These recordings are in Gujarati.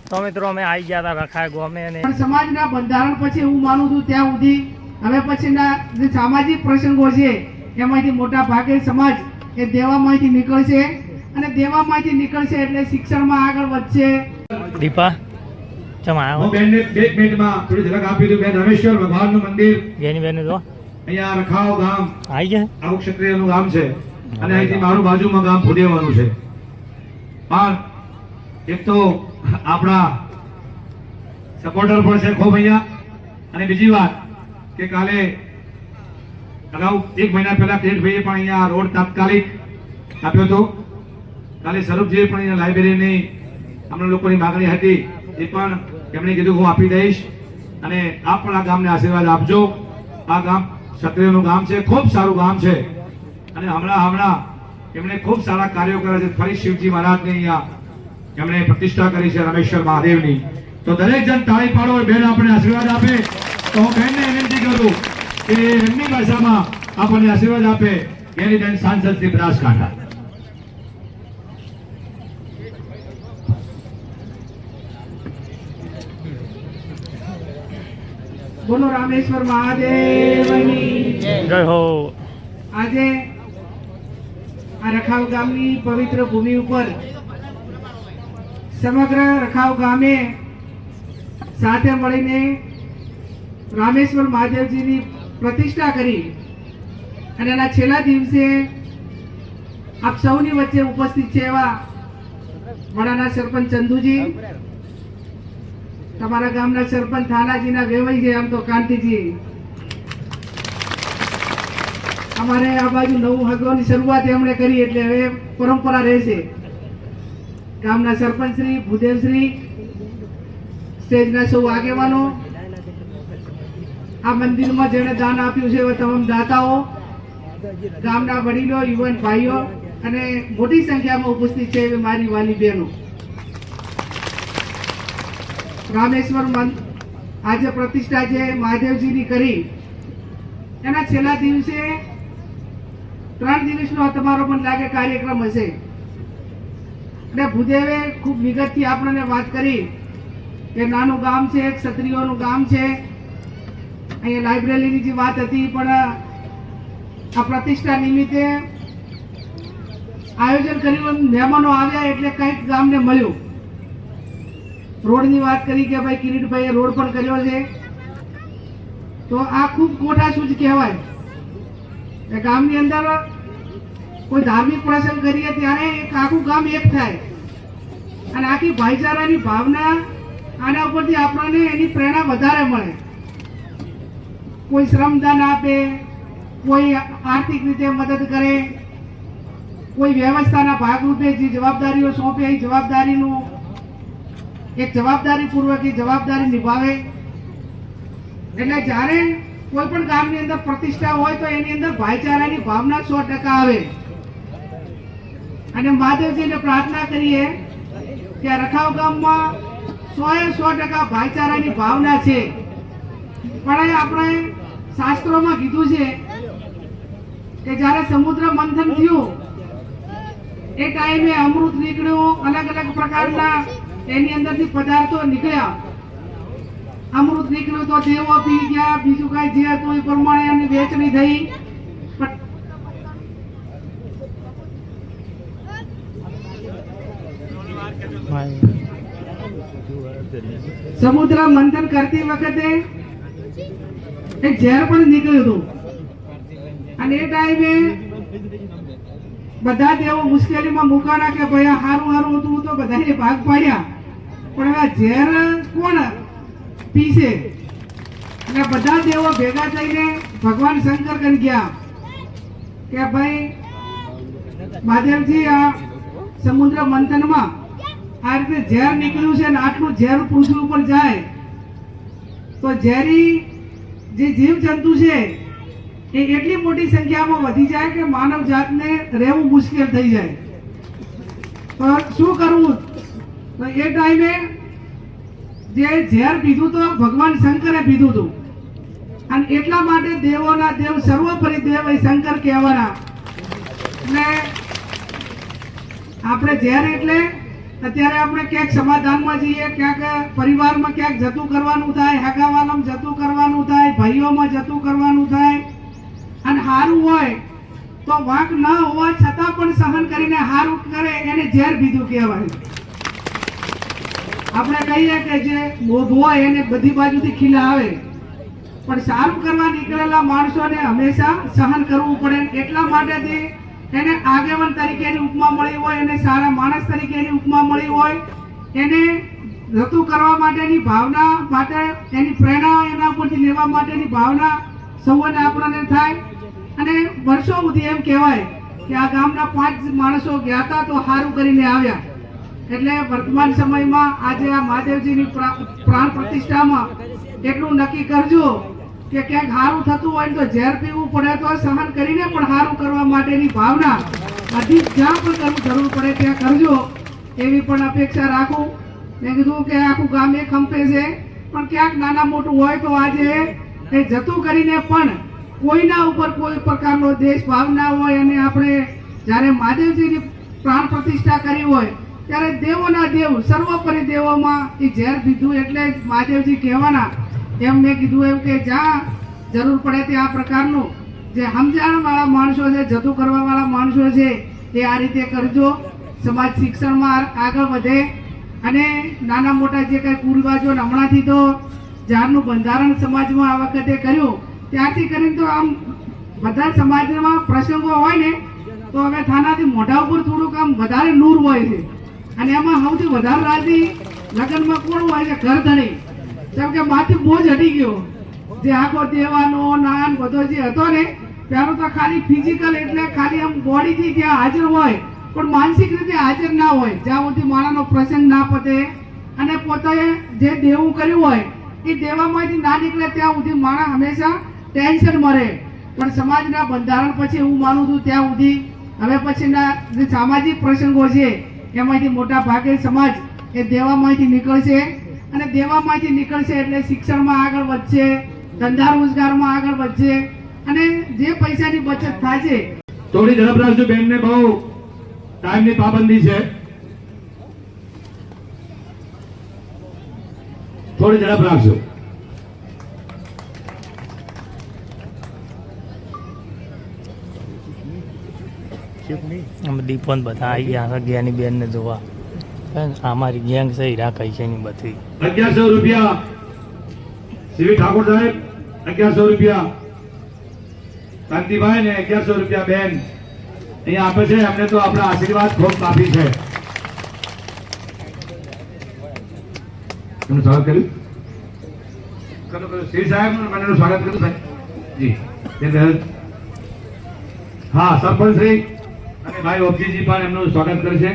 તો મિત્રો અમે આવી ગયા હતા રખાય ગોમે અને સમાજના બંધારણ પછી હું માનું છું ત્યાં સુધી હવે પછીના જે સામાજિક પ્રસંગો છે એમાંથી મોટા ભાગે સમાજ એ દેવામાંથી નીકળશે અને દેવામાંથી નીકળશે એટલે શિક્ષણમાં આગળ વધશે. દીપા ચમા હું બેનને 2 મિનિટમાં થોડી ઝલક આપી દઉં. બેન રામેશ્વર ભગવાનનું મંદિર જેની બેન જો અહીંયા રખાવ ગામ આવી ગયા આવું ક્ષત્રિયનું ગામ છે અને અહીંથી મારું બાજુમાં ગામ ભુદેવાનું છે. પણ એક તો આપણા સપોર્ટર પણ છે ખૂબ અહીંયા. અને બીજી વાત કે કાલે અગાઉ 1 મહિના પહેલા કિરીટભાઈએ પણ અહીંયા રોડ તાત્કાલિક આપ્યો હતો. કાલે સ્વરૂપજીએ પણ અહીંયા લાઇબ્રેરીની અમને લોકોની માંગણી હતી એ પણ એમણે કીધું હું આપી દઈશ. અને આપ પણ આ ગામને આશીર્વાદ આપજો. આ ગામ ક્ષત્રિયનું ગામ છે, ખૂબ સારું ગામ છે અને હમણાં એમણે ખૂબ સારા કાર્યો કર્યા છે. ફરી શિવજી મહારાજને અહીંયા એમણે પ્રતિષ્ઠા કરી છે રામેશ્વર મહાદેવની. તો દરેક જણ તાળી પાડો, બેન આપણે આશીર્વાદ આપે. તો હું બેનને વિનંતી કરું કે એમની ભાષામાં આપણને આશીર્વાદ આપે. એની બેન સાંસદ શ્રી બનાસકાંઠા. બોલો રામેશ્વર મહાદેવની જય હો. આજે આ રખાવ ગામની પવિત્ર ભૂમિ ઉપર સમગ્ર રખાવ ગામે સાથે મળીને રામેશ્વર મહાદેવજીની પ્રતિષ્ઠા કરી અને એના છેલ્લા દિવસે આપ સૌની વચ્ચે ઉપસ્થિત છે એવા વડાના સરપંચ ચંદુજી, તમારા ગામના સરપંચ થાનાજીના વેવાઈ છે આમ તો કાંતિજી, અમારે આ બાજુ નવું હગવાની શરૂઆત એમણે કરી એટલે હવે પરંપરા રહેશે. ગામના સરપંચશ્રી, ભૂદેવશ્રી, સ્ટેજના સૌ આગેવાનો, આ મંદિરમાં જેણે દાન આપ્યું છે એવા તમામ દાતાઓ, ગામના વડીલો, યુવાન ભાઈઓ અને મોટી સંખ્યામાં ઉપસ્થિત છે એવી મારી વાલી બહેનો. રામેશ્વર આજે પ્રતિષ્ઠા જે મહાદેવજીની કરી એના છેલ્લા દિવસે 3 દિવસનો તમારો પણ લાગે કાર્યક્રમ હશે. એટલે ભૂદેવે ખૂબ વિગતથી આપણને વાત કરી કે નાનું ગામ છે, ક્ષત્રિયોનું ગામ છે. અહીંયા લાઇબ્રેરીની જે વાત હતી પણ આ પ્રતિષ્ઠા નિમિત્તે આયોજન કર્યું, મહેમાનો આવ્યા એટલે કંઈક ગામને મળ્યું. રોડની વાત કરી કે ભાઈ કિરીટભાઈએ રોડ પણ કર્યો છે. તો આ ખૂબ કોઠાસૂઝ કહેવાય. ગામની અંદર કોઈ ધાર્મિક પ્રસંગ કરીએ ત્યારે એક આખું ગામ એક થાય અને આખી ભાઈચારાની ભાવના આના ઉપરથી આપણને એની પ્રેરણા વધારે મળે. કોઈ શ્રમદાન આપે, કોઈ આર્થિક રીતે મદદ કરે, કોઈ વ્યવસ્થાના ભાગરૂપે જે જવાબદારીઓ સોંપે એ જવાબદારીનું એક જવાબદારીપૂર્વક એ જવાબદારી નિભાવે. એટલે જ્યારે કોઈ પણ ગામની અંદર પ્રતિષ્ઠા હોય તો એની અંદર ભાઈચારાની ભાવના 100% આવે. અને મહાદેવજીને પ્રાર્થના કરીએ કે રખાવ ગામમાં 100% ભાઈચારાની ભાવના છે. પણ આપણે શાસ્ત્રોમાં કીધું છે કે જ્યારે સમુદ્ર મંથન થયું એ ટાઈમે અમૃત નીકળ્યું, અલગ અલગ પ્રકારના એની અંદરથી પદાર્થો નીકળ્યા. અમૃત નીકળ્યું તો દેવો પી ગયા, બીજું કઈ જે હતું એ પ્રમાણે એની વેચણી થઈ. સમુદ્ર મંથન કરતી વખતે એક ઝેર પણ નીકળ્યું હતું અને એ ટાઈમે બધા દેવો મુશ્કેલીમાં મુકાણા કે ભાઈ હારું હતું તો બધાને ભાગ પાડ્યા. પણ હવે ઝેર કોણ પીશે? અને બધા દેવો ભેગા થઈને ભગવાન શંકર કરી ગયા કે ભાઈ મહાદેવજી આ સમુદ્ર મંથનમાં આ રીતે ઝેર નીકળ્યું છે અને આટલું ઝેર પૃથ્વી ઉપર જાય તો ઝેરી જે જીવ જંતુ છે એ એટલી મોટી સંખ્યામાં વધી જાય કે માનવ જાતને રહેવું મુશ્કેલ થઈ જાય. તો શું કરવું? તો એ ટાઈમે જે ઝેર પીધું તો ભગવાન શંકરે પીધું હતું અને એટલા માટે દેવોના દેવ સર્વોપરી દેવ એ શંકર કહેવાના. એટલે આપણે ઝેર એટલે અત્યારે આપણે ક્યાંક સમાધાનમાં જઈએ, ક્યાંક પરિવારમાં ક્યાંક જતું કરવાનું થાય, હગાવાલામાં જતું કરવાનું થાય, ભાઈઓમાં જતું કરવાનું થાય, અને હારું હોય તો વાંક ન હોવા છતાં પણ સહન કરીને હારું કરે એને ઝેર પીધું કહેવાય. આપણે કહીએ કે જે લોભ હોય એને બધી બાજુથી ખીલા આવે, પણ સારું કરવા નીકળેલા માણસોને હંમેશા સહન કરવું પડે. એટલા માટેથી એને આગેવાન તરીકેની ઉપમા મળી હોય, એને સારા માણસ તરીકેની ઉપમા મળી હોય, એને રતું કરવા માટેની ભાવના માટે એની પ્રેરણા એના ઉપરથી લેવા માટેની ભાવના સૌને આપણને થાય. અને વર્ષો સુધી એમ કહેવાય કે આ ગામના 5 માણસો ગયા હતા તો સારું કરીને આવ્યા. એટલે વર્તમાન સમયમાં આજે આ મહાદેવજીની પ્રાણ પ્રતિષ્ઠામાં એટલું નક્કી કરજો કે ક્યાંક સારું થતું હોય તો ઝેર પીવું પડે તો સહન કરીને પણ સારું કરવા માટેની ભાવના બધી જ્યાં પણ જરૂર પડે ત્યાં કરજો એવી પણ અપેક્ષા રાખું. મેં કીધું કે આખું ગામ એક ખંપે છે, પણ ક્યાંક નાના મોટું હોય તો આજે એ જતું કરીને પણ કોઈના ઉપર કોઈ પ્રકારનો દેશ ભાવ ના હોય. અને આપણે જ્યારે મહાદેવજીની પ્રાણ પ્રતિષ્ઠા કરી હોય ત્યારે દેવોના દેવ સર્વોપરી દેવોમાં એ ઝેર પીધું એટલે જ મહાદેવજી કહેવાના. એમ મેં કીધું એમ કે જ્યાં જરૂર પડે તે આ પ્રકારનું જે સમજણવાળા માણસો છે, જતું કરવાવાળા માણસો છે, એ આ રીતે કરજો. સમાજ શિક્ષણમાં આગળ વધે અને નાના મોટા જે કંઈ પૂર્વજો હમણાંથી તો જ્યારનું બંધારણ સમાજમાં આ વખતે કર્યું ત્યારથી કરીને તો આમ બધા સમાજમાં પ્રસંગો હોય ને તો હવે થાનાથી મોઢા ઉપર થોડુંક આમ વધારે નૂર હોય છે. અને એમાં સૌથી વધારે રાજી લગ્નમાં કોણ હોય છે? ઘર ધણી. કેમ કે માથી બોજ હટી ગયો. જે આખો દેવાનો નાન બધો જે હતો ને ત્યારે તો ખાલી ફિઝિકલ એટલે ખાલી આમ બોડીથી ત્યાં હાજર હોય પણ માનસિક રીતે હાજર ના હોય. જ્યાં સુધી માણાનો પ્રસંગ ના પતે અને પોતે જે દેવું કર્યું હોય એ દેવામાંથી ના નીકળે ત્યાં સુધી માણસ હંમેશા ટેન્શન મરે. પણ સમાજના બંધારણ પછી હું માનું છું ત્યાં સુધી હવે પછીના જે સામાજિક પ્રસંગો છે એમાંથી મોટા ભાગે સમાજ એ દેવામાંથી નીકળશે. અને દેવામાંથી નીકળશે એટલે શિક્ષણમાં આગળ વધશે, ધંધા રોજગારમાં આગળ વધશે અને જે પૈસાની બચત થશે. થોડી ઝડપ રાખજો, બેનને બહુ ટાઈમની પાબંદી છે. થોડી ઝડપ રાખજો. અમે દીપોન બધા આવી ગયા હતા જ્ઞાની બેનને જોવા. અમારી ગેંગ છે હીરા કઈ છે ની બધી. 1100 રૂપિયા સીવી ઠાકોર સાહેબ, 1100 રૂપિયા કાંતિભાઈ ને 1100 રૂપિયા બેન અહીંયા આપે છે. અમને તો આપણા આશીર્વાદ ખૂબ કાફી છે. એમનું સ્વાગત કર્યું. શ્રી સાહેબ મને સ્વાગત કર્યું ભાઈ જી. હા, સરપંચ શ્રી અને ભાઈ ઓપજીજી પણ એમનું સ્વાગત કરે છે.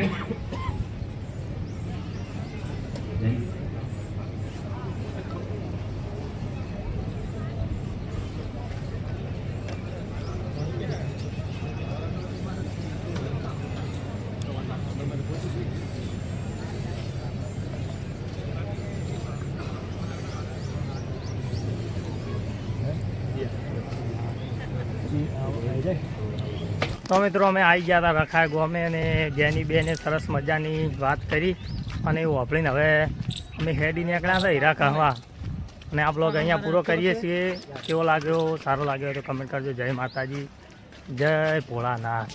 તો મિત્રો અમે આવી ગયા હતા રખાય ગામે અને જેની બેને સરસ મજાની વાત કરી અને એવું વાપરીને હવે અમે હેડી નીકળ્યા હતા હીરા કહવા. અને આ બ્લોગ અહીંયા પૂરો કરીએ છીએ. કેવો લાગ્યો? સારો લાગ્યો તો કમેન્ટ કરજો. જય માતાજી, જય ભોળાનાથ.